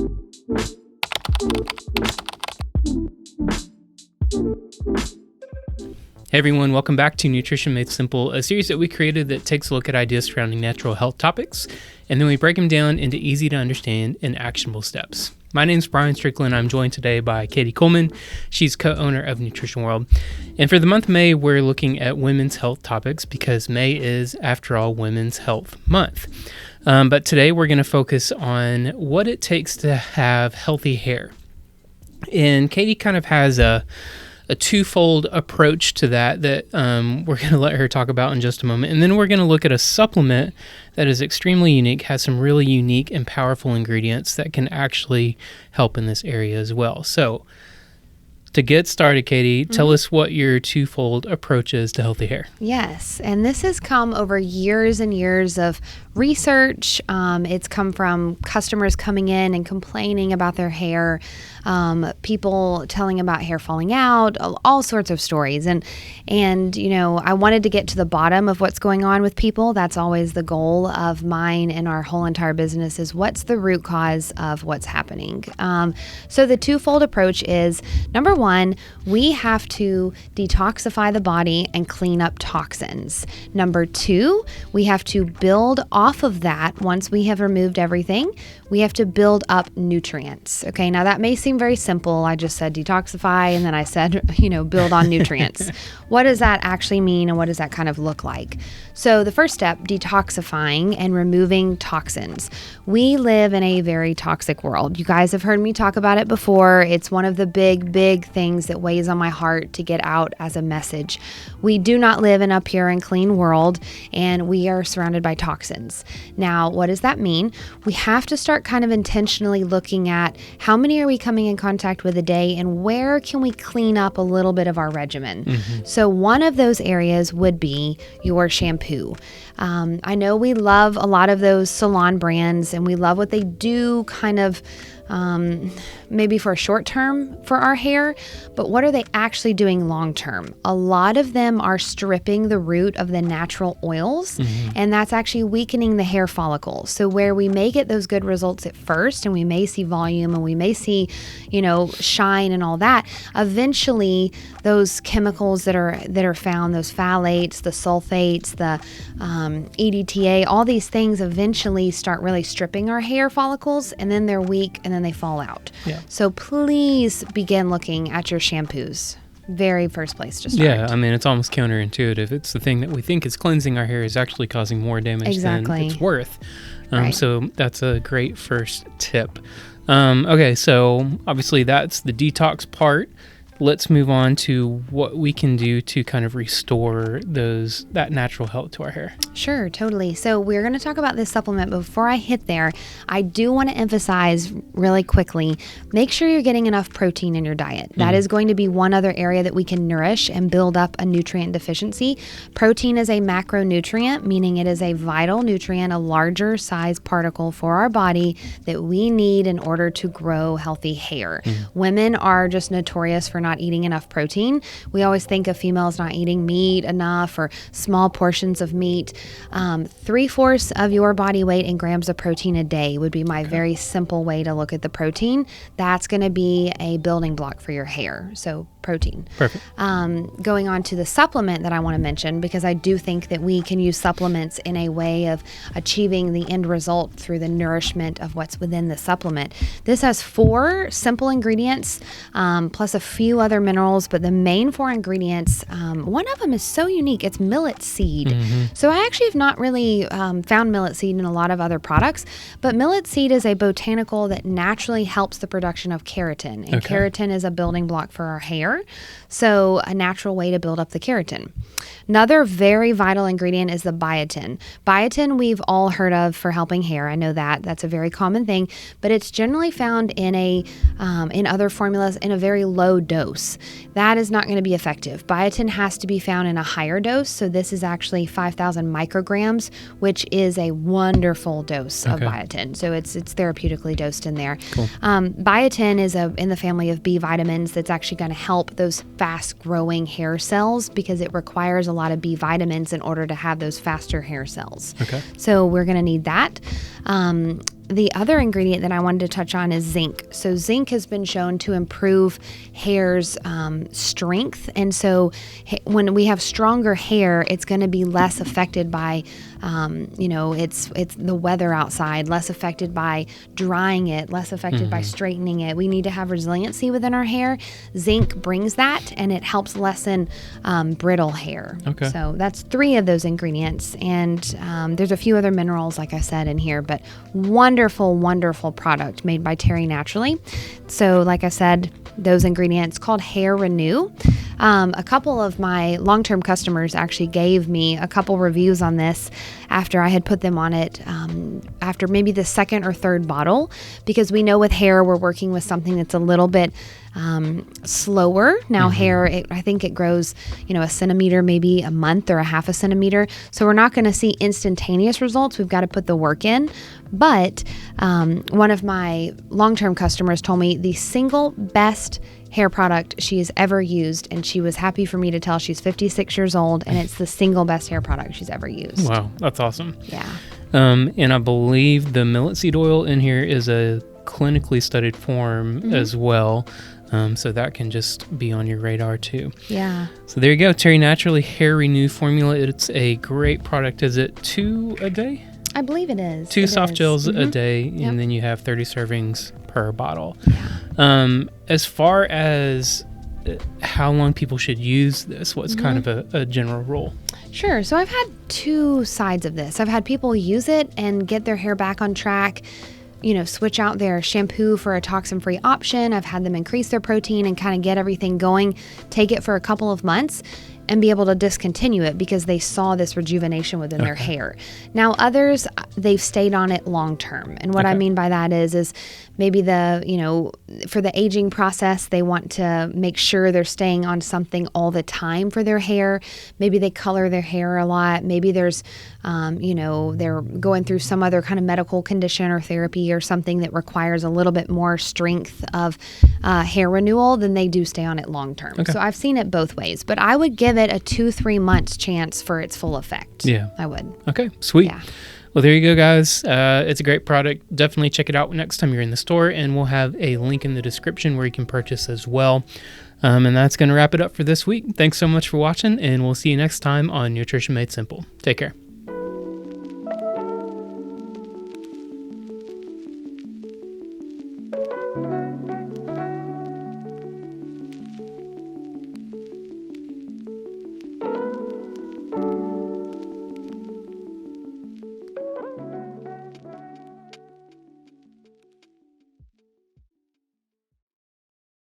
Hey everyone, welcome back to Nutrition Made Simple, a series that we created that takes a look at ideas surrounding natural health topics, and then we break them down into easy to understand and actionable steps. My name is Brian Strickland. I'm joined today by Katie Coleman. She's co-owner of Nutrition World. And for the month of May, we're looking at women's health topics because May is, after all, Women's Health Month. But today we're going to focus on what it takes to have healthy hair. And Katie kind of has a twofold approach to that we're going to let her talk about in just a moment. And then we're going to look at a supplement that is extremely unique, has some really unique and powerful ingredients that can actually help in this area as well. So to get started, Katie, tell us what your twofold approach is to healthy hair. Yes, and this has come over years and years of research. It's come from customers coming in and complaining about their hair, people telling about hair falling out, all sorts of stories. And you know, I wanted to get to the bottom of what's going on with people. That's always the goal of mine and our whole entire business is what's the root cause of what's happening. So the twofold approach is, number one, we have to detoxify the body and clean up toxins. Number two, we have to build off of that. Once we have removed everything, we have to build up nutrients. Okay, now that may seem very simple. I just said detoxify and then I said, build on nutrients. What does that actually mean and what does that kind of look like? So the first step, detoxifying and removing toxins. We live in a very toxic world. You guys have heard me talk about it before. It's one of the big things that weighs on my heart to get out as a message. We do not live in a pure and clean world, and we are surrounded by toxins. Now, what does that mean? We have to start kind of intentionally looking at how many are we coming in contact with a day and where can we clean up a little bit of our regimen. So one of those areas would be your shampoo. I know we love a lot of those salon brands and we love what they do kind of maybe for a short term for our hair, but what are they actually doing long term? A lot of them are stripping the root of the natural oils, and that's actually weakening the hair follicle. So where we may get those good results at first, and we may see volume, and we may see, shine and all that, eventually those chemicals that are found, those phthalates, the sulfates, the EDTA, all these things eventually start really stripping our hair follicles, and then they're weak, and then they fall out. Yeah. So please begin looking at your shampoos. Very first place to start. Yeah, I mean, it's almost counterintuitive. It's the thing that we think is cleansing our hair is actually causing more damage than it's worth. Right. So that's a great first tip. Okay, so obviously that's the detox part. Let's move on to what we can do to kind of restore that natural health to our hair. Sure, totally. So we're going to talk about this supplement, but before I hit there, I do want to emphasize really quickly, make sure you're getting enough protein in your diet. That is going to be one other area that we can nourish and build up a nutrient deficiency. Protein is a macronutrient, meaning it is a vital nutrient, a larger size particle for our body that we need in order to grow healthy hair. Women are just notorious for not eating enough protein. We always think of females not eating meat enough or small portions of meat. 3/4 of your body weight in grams of protein a day would be my very simple way to look at the protein. That's going to be a building block for your hair. So protein. Perfect. Going on to the supplement that I want to mention, because I do think that we can use supplements in a way of achieving the end result through the nourishment of what's within the supplement. This has 4 simple ingredients, plus a few other minerals, but the main 4 ingredients, one of them is so unique. It's millet seed. So I actually have not really found millet seed in a lot of other products, but millet seed is a botanical that naturally helps the production of keratin, and keratin is a building block for our hair. So a natural way to build up the keratin. Another very vital ingredient is the biotin. Biotin we've all heard of for helping hair. I know that's a very common thing, but it's generally found in in other formulas in a very low dose. That is not going to be effective. Biotin has to be found in a higher dose. So this is actually 5,000 micrograms, which is a wonderful dose of biotin. So it's therapeutically dosed in there. Cool. Biotin is in the family of B vitamins that's actually going to help those fast growing hair cells, because it requires a lot of B vitamins in order to have those faster hair cells. So we're going to need that. the other ingredient that I wanted to touch on is zinc. So zinc has been shown to improve hair's strength. And so when we have stronger hair, it's going to be less affected by, it's the weather outside, less affected by drying it, less affected by straightening it. We need to have resiliency within our hair. Zinc brings that, and it helps lessen brittle hair. Okay. So that's 3 of those ingredients. And there's a few other minerals, like I said, in here, but wonderful, wonderful product made by Terry Naturally. So like I said, those ingredients called Hair Renew. A couple of my long-term customers actually gave me a couple reviews on this after I had put them on it after maybe the 2nd or 3rd bottle, because we know with hair we're working with something that's a little bit slower. Now hair, I think it grows, a centimeter, maybe a month or a half a centimeter. So we're not going to see instantaneous results. We've got to put the work in. But one of my long-term customers told me the single best hair product she has ever used, and she was happy for me to tell she's 56 years old, and it's the single best hair product she's ever used. Wow, that's awesome. Yeah. And I believe the millet seed oil in here is a clinically studied form as well. So that can just be on your radar too. Yeah. So there you go. Terry Naturally Hair Renew Formula. It's a great product. Is it 2 a day? I believe it is. 2 soft gels a day, Yep. and then you have 30 servings per bottle. Yeah. As far as how long people should use this, what's kind of a general rule? Sure. So I've had 2 sides of this. I've had people use it and get their hair back on track, switch out their shampoo for a toxin-free option. I've had them increase their protein and kind of get everything going, take it for a couple of months, and be able to discontinue it because they saw this rejuvenation within their hair. Now, others, they've stayed on it long term. And what I mean by that is maybe for the aging process, they want to make sure they're staying on something all the time for their hair. Maybe they color their hair a lot. Maybe there's, they're going through some other kind of medical condition or therapy or something that requires a little bit more strength of hair renewal, then they do stay on it long term. Okay. So I've seen it both ways, but I would give it a 2-3 months chance for its full effect. Yeah. I would. Okay, sweet. Yeah. Well, there you go, guys. It's a great product. Definitely check it out next time you're in the store, and we'll have a link in the description where you can purchase as well. And that's going to wrap it up for this week. Thanks so much for watching, and we'll see you next time on Nutrition Made Simple. Take care.